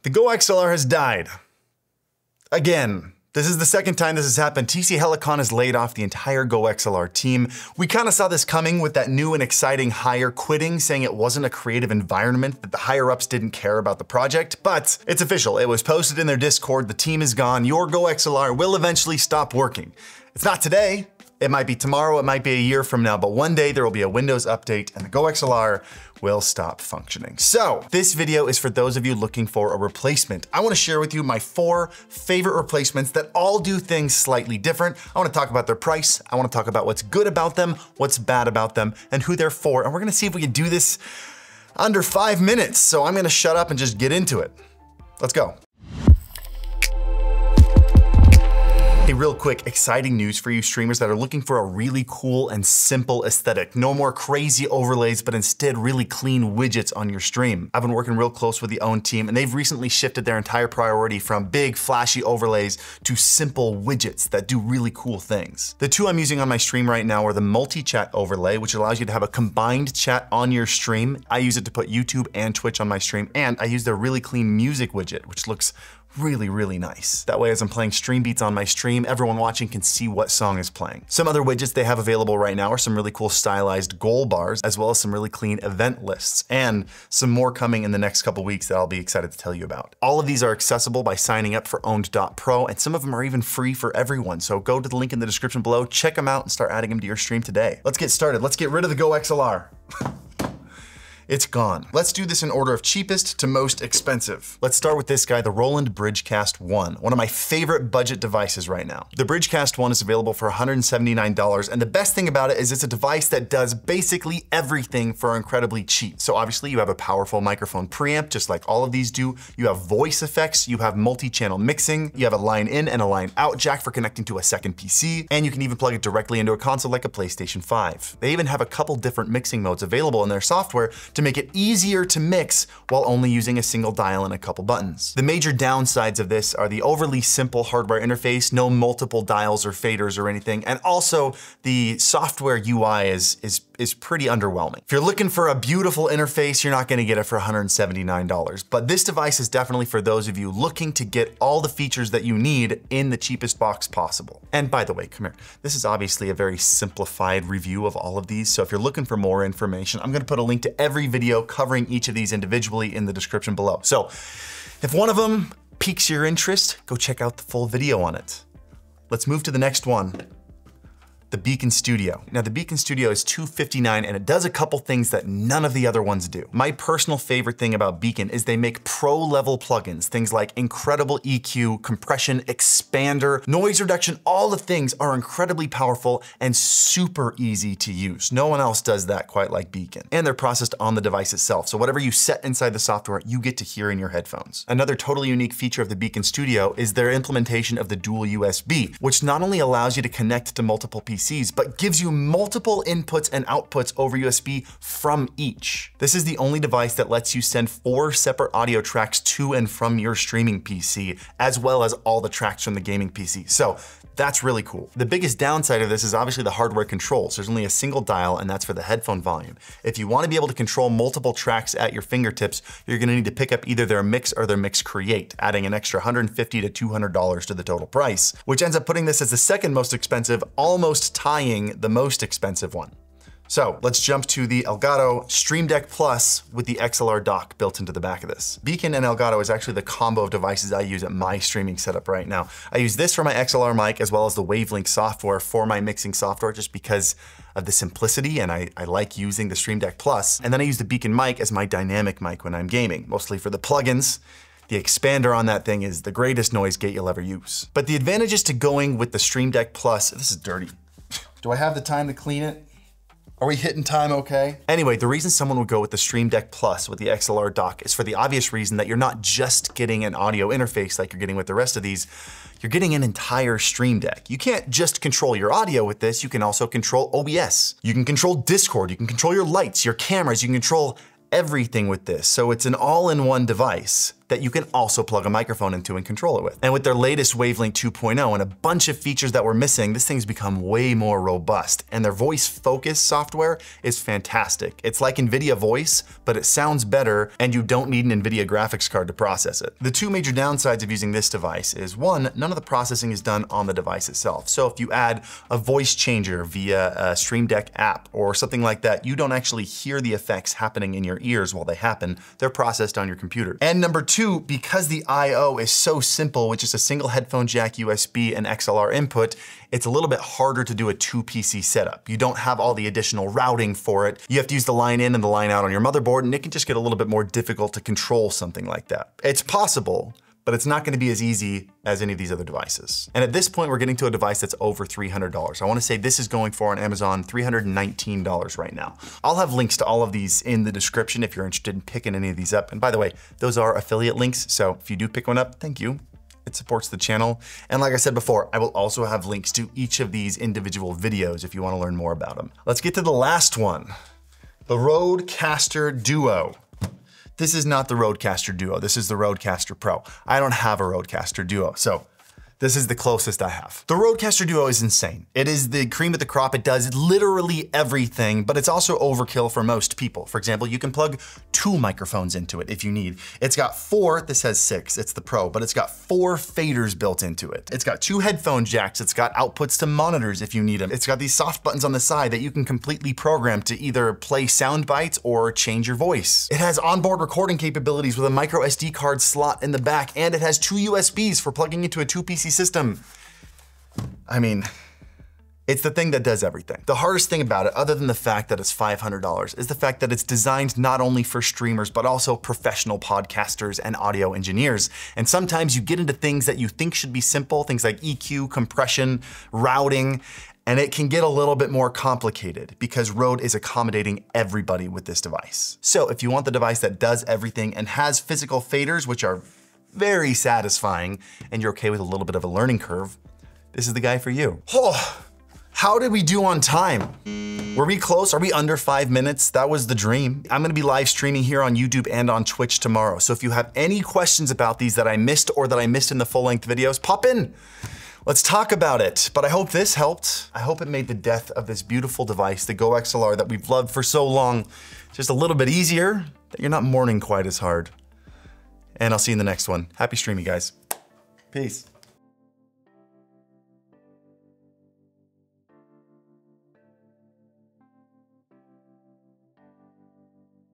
The Go XLR has died. Again. This is the second time this has happened. TC Helicon has laid off the entire Go XLR team. We kind of saw this coming with that new and exciting hire quitting, saying it wasn't a creative environment, that the higher ups didn't care about the project, but it's official. It was posted in their Discord. The team is gone. Your Go XLR will eventually stop working. It's not today. It might be tomorrow, it might be a year from now, but one day there will be a Windows update and the Go XLR will stop functioning. So this video is for those of you looking for a replacement. I wanna share with you my 4 favorite replacements that all do things slightly different. I wanna talk about their price. I wanna talk about what's good about them, what's bad about them, and who they're for. And we're gonna see if we can do this under 5 minutes. So I'm gonna shut up and just get into it. Let's go. Hey, real quick, exciting news for you streamers that are looking for a really cool and simple aesthetic. No more crazy overlays, but instead really clean widgets on your stream. I've been working real close with the OWN team, and they've recently shifted their entire priority from big, flashy overlays to simple widgets that do really cool things. The 2 I'm using on my stream right now are the multi-chat overlay, which allows you to have a combined chat on your stream. I use it to put YouTube and Twitch on my stream, and I use their really clean music widget, which looks really, really nice. That way, as I'm playing stream beats on my stream, everyone watching can see what song is playing. Some other widgets they have available right now are some really cool stylized goal bars, as well as some really clean event lists, and some more coming in the next couple weeks that I'll be excited to tell you about. All of these are accessible by signing up for owned.pro, and some of them are even free for everyone. So go to the link in the description below, check them out, and start adding them to your stream today. Let's get started. Let's get rid of the Go XLR. It's gone. Let's do this in order of cheapest to most expensive. Let's start with this guy, the Roland Bridgecast 1, one of my favorite budget devices right now. The Bridgecast 1 is available for $179, and the best thing about it is it's a device that does basically everything for incredibly cheap. So obviously you have a powerful microphone preamp, just like all of these do. You have voice effects, you have multi-channel mixing, you have a line in and a line out jack for connecting to a second PC, and you can even plug it directly into a console like a PlayStation 5. They even have a couple different mixing modes available in their software to make it easier to mix while only using a single dial and a couple buttons. The major downsides of this are the overly simple hardware interface, no multiple dials or faders or anything, and also the software UI is pretty underwhelming. If you're looking for a beautiful interface, you're not gonna get it for $179. But this device is definitely for those of you looking to get all the features that you need in the cheapest box possible. And by the way, come here. This is obviously a very simplified review of all of these, so if you're looking for more information, I'm gonna put a link to every video covering each of these individually in the description below. So if one of them piques your interest, go check out the full video on it. Let's move to the next one. The Beacon Studio. Now the Beacon Studio is $259 and it does a couple things that none of the other ones do. My personal favorite thing about Beacon is they make pro level plugins, things like incredible EQ, compression, expander, noise reduction, all the things are incredibly powerful and super easy to use. No one else does that quite like Beacon. And they're processed on the device itself, so whatever you set inside the software, you get to hear in your headphones. Another totally unique feature of the Beacon Studio is their implementation of the dual USB, which not only allows you to connect to multiple PCs, but gives you multiple inputs and outputs over USB from each. This is the only device that lets you send 4 separate audio tracks to and from your streaming PC, as well as all the tracks from the gaming PC. So that's really cool. The biggest downside of this is obviously the hardware controls. There's only a single dial and that's for the headphone volume. If you wanna be able to control multiple tracks at your fingertips, you're gonna need to pick up either their Mix or their Mix Create, adding an extra $150 to $200 to the total price, which ends up putting this as the second most expensive, almost tying the most expensive one. So let's jump to the Elgato Stream Deck Plus with the XLR dock built into the back of this. Beacon and Elgato is actually the combo of devices I use at my streaming setup right now. I use this for my XLR mic as well as the Wavelink software for my mixing software just because of the simplicity, and I like using the Stream Deck Plus. And then I use the Beacon mic as my dynamic mic when I'm gaming, mostly for the plugins. The expander on that thing is the greatest noise gate you'll ever use. But the advantages to going with the Stream Deck Plus, this is dirty. Do I have the time to clean it? Are we hitting time okay? Anyway, the reason someone would go with the Stream Deck Plus with the XLR dock is for the obvious reason that you're not just getting an audio interface like you're getting with the rest of these, you're getting an entire Stream Deck. You can't just control your audio with this, you can also control OBS. You can control Discord, you can control your lights, your cameras, you can control everything with this. So it's an all-in-one device. that you can also plug a microphone into and control it with. And with their latest Wavelink 2.0 and a bunch of features that were missing, this thing's become way more robust. And their voice focus software is fantastic. It's like NVIDIA Voice, but it sounds better and you don't need an NVIDIA graphics card to process it. The two major downsides of using this device is one, none of the processing is done on the device itself. So if you add a voice changer via a Stream Deck app or something like that, you don't actually hear the effects happening in your ears while they happen. They're processed on your computer. And number two, because the I/O is so simple with just a single headphone jack, USB, and XLR input, it's a little bit harder to do a 2 PC setup. You don't have all the additional routing for it. You have to use the line in and the line out on your motherboard, and it can just get a little bit more difficult to control something like that. It's possible, but it's not gonna be as easy as any of these other devices. And at this point, we're getting to a device that's over $300. I wanna say this is going for on Amazon $319 right now. I'll have links to all of these in the description if you're interested in picking any of these up. And by the way, those are affiliate links, so if you do pick one up, thank you. It supports the channel. And like I said before, I will also have links to each of these individual videos if you wanna learn more about them. Let's get to the last one, the Rodecaster Duo. This is not the Rodecaster Duo, this is the Rodecaster Pro. I don't have a Rodecaster Duo, so this is the closest I have. The Rodecaster Duo is insane. It is the cream of the crop. It does literally everything, but it's also overkill for most people. For example, you can plug 2 microphones into it if you need. It's got 4, this has 6, it's the Pro, but it's got 4 faders built into it. It's got 2 headphone jacks. It's got outputs to monitors if you need them. It's got these soft buttons on the side that you can completely program to either play sound bites or change your voice. It has onboard recording capabilities with a micro SD card slot in the back, and it has 2 USBs for plugging into a 2 PC system. I mean, it's the thing that does everything. The hardest thing about it, other than the fact that it's $500, is the fact that it's designed not only for streamers, but also professional podcasters and audio engineers. And sometimes you get into things that you think should be simple, things like EQ, compression, routing, and it can get a little bit more complicated because Rode is accommodating everybody with this device. So if you want the device that does everything and has physical faders, which are very satisfying, and you're okay with a little bit of a learning curve, this is the guy for you. Oh, how did we do on time? Were we close? Are we under 5 minutes? That was the dream. I'm gonna be live streaming here on YouTube and on Twitch tomorrow. So if you have any questions about these that I missed or that I missed in the full-length videos, pop in. Let's talk about it. But I hope this helped. I hope it made the death of this beautiful device, the Go XLR that we've loved for so long, just a little bit easier, that you're not mourning quite as hard. And I'll see you in the next one. Happy streaming, guys. Peace.